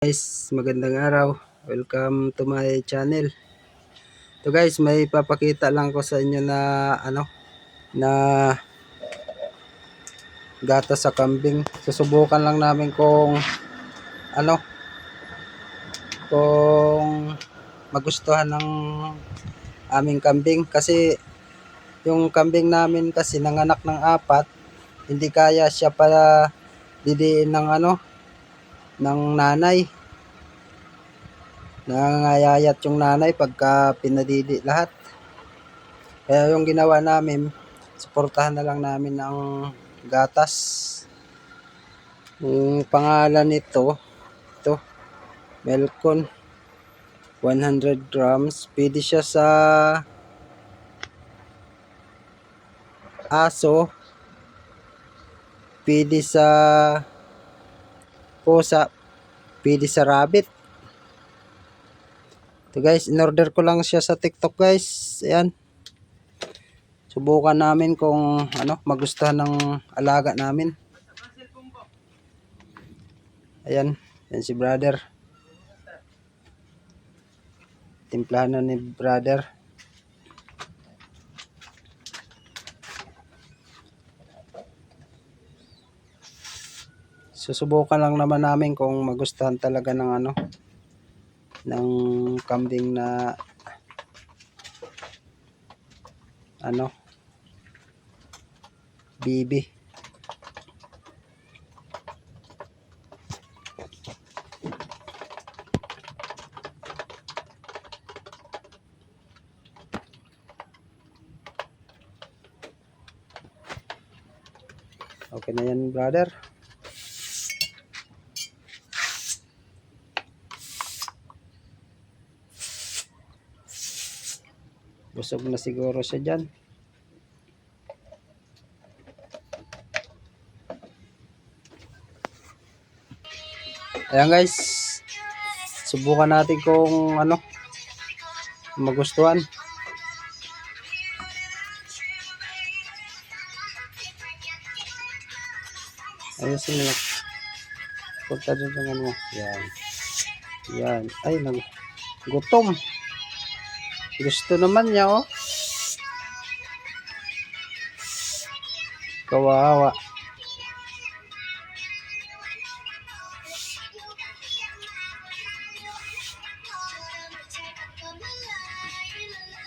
Guys, magandang araw. Welcome to my channel. So guys, may papakita lang ko sa inyo na na gata sa kambing. Susubukan lang namin kung kung magustuhan ng aming kambing kasi yung kambing namin kasi nanganak ng 4, hindi kaya siya para didiin ng ng nanay. Nangangayayat yung nanay pagka pinadidi lahat. Kaya yung ginawa namin, suportahan na lang namin ng gatas. Yung pangalan nito, Melcon 100 grams. Pwede siya sa aso, pwede sa pusa, pwede sa rabbit. Ito guys, in-order ko lang siya sa TikTok guys. Ayan. Subukan namin kung magustuhan ng alaga namin. Ayan, yan si brother. Timplahan na ni brother. Susubukan lang naman namin kung magustuhan talaga ng ng kambing na bibi. Okay na yan brother. Busog na siguro siya dyan. Ayan guys, subukan natin kung magustuhan. Ayun sila. Punta dun ng yan. Yan. Ay, gutom. Gusto naman niya Kawawa.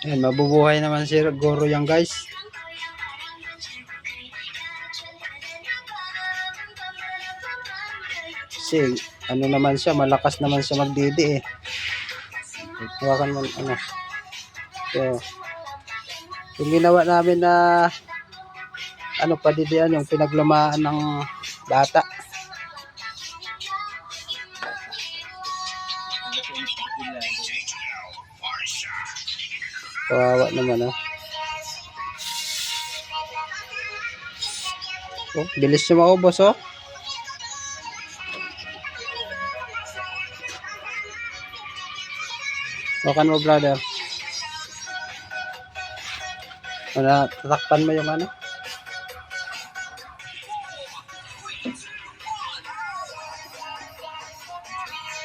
Ayan, mabubuhay naman siguro yan guys. Kasi naman siya, malakas naman siya magdidi eh. Hawakan mo So, yung ginawa namin na padidian yung pinaglumaan ng bata. Kawawa naman bilis siya maubos Wakan mo brother. Tatakpan mo yung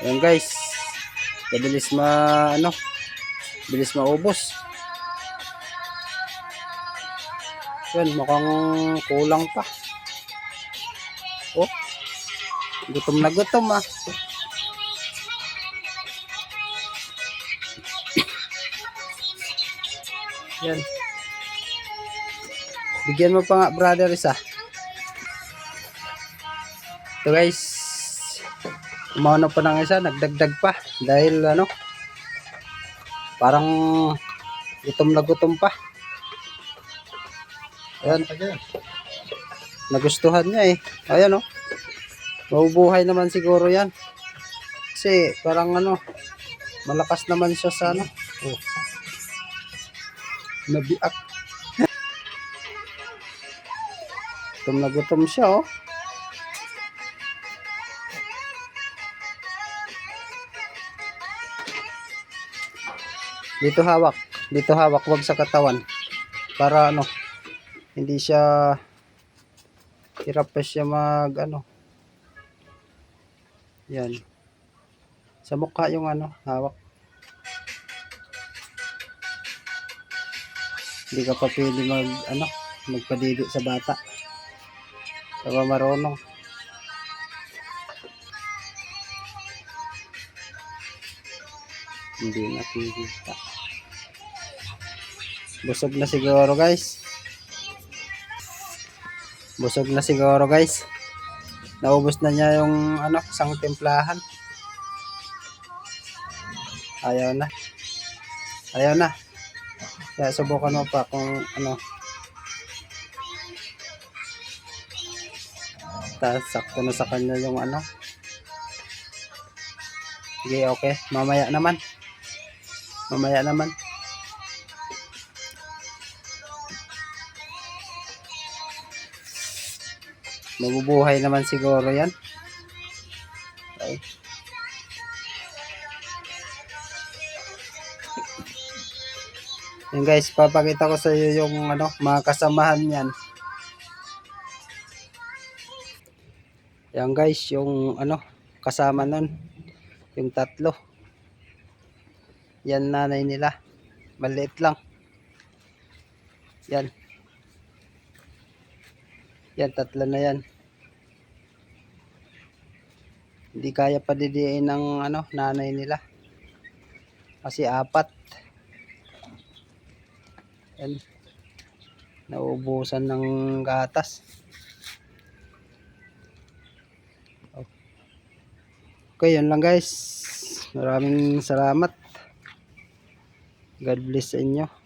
Ayan guys. Bilis bilis maubos. Yan, mukhang kulang pa. Gutom na gutom Yan. Bigyan mo pa nga brother isa. Ito guys. Umano pa ng isa, nagdagdag pa. Dahil parang gutom na gutom pa. Ayan. Nagustuhan niya eh. Ayan mabubuhay naman siguro yan. Kasi parang malakas naman siya sa nabiak. Gutom na gutom siya Dito hawak, wag sa katawan. Para hindi siya hirap pa siya mag Yan. Sa mukha yung ano, hawak. Hindi ka pa pwede magpadidi sa bata. Saka marunong. Hindi nakikita. Busog na siguro guys. Busog na siguro guys. Naubos na niya yung isang timplahan. Ayaw na. Ayaw na. Kaya subukan mo pa kung sakto na sa kanya yung Sige, okay. Mamaya naman. Mamaya naman. Mabubuhay naman siguro yan. Okay. Yan guys, papakita ko sa iyo yung mga kasamahan niyan. Yan guys, yung kasama nun, yung tatlo. Yan nanay nila. Maliit lang. Yan. Yan, tatlo na yan. Hindi kaya padidiin ng nanay nila. Kasi 4. Yan. Nauubusan ng gatas. Okay, yun lang guys. Maraming salamat. God bless sa inyo.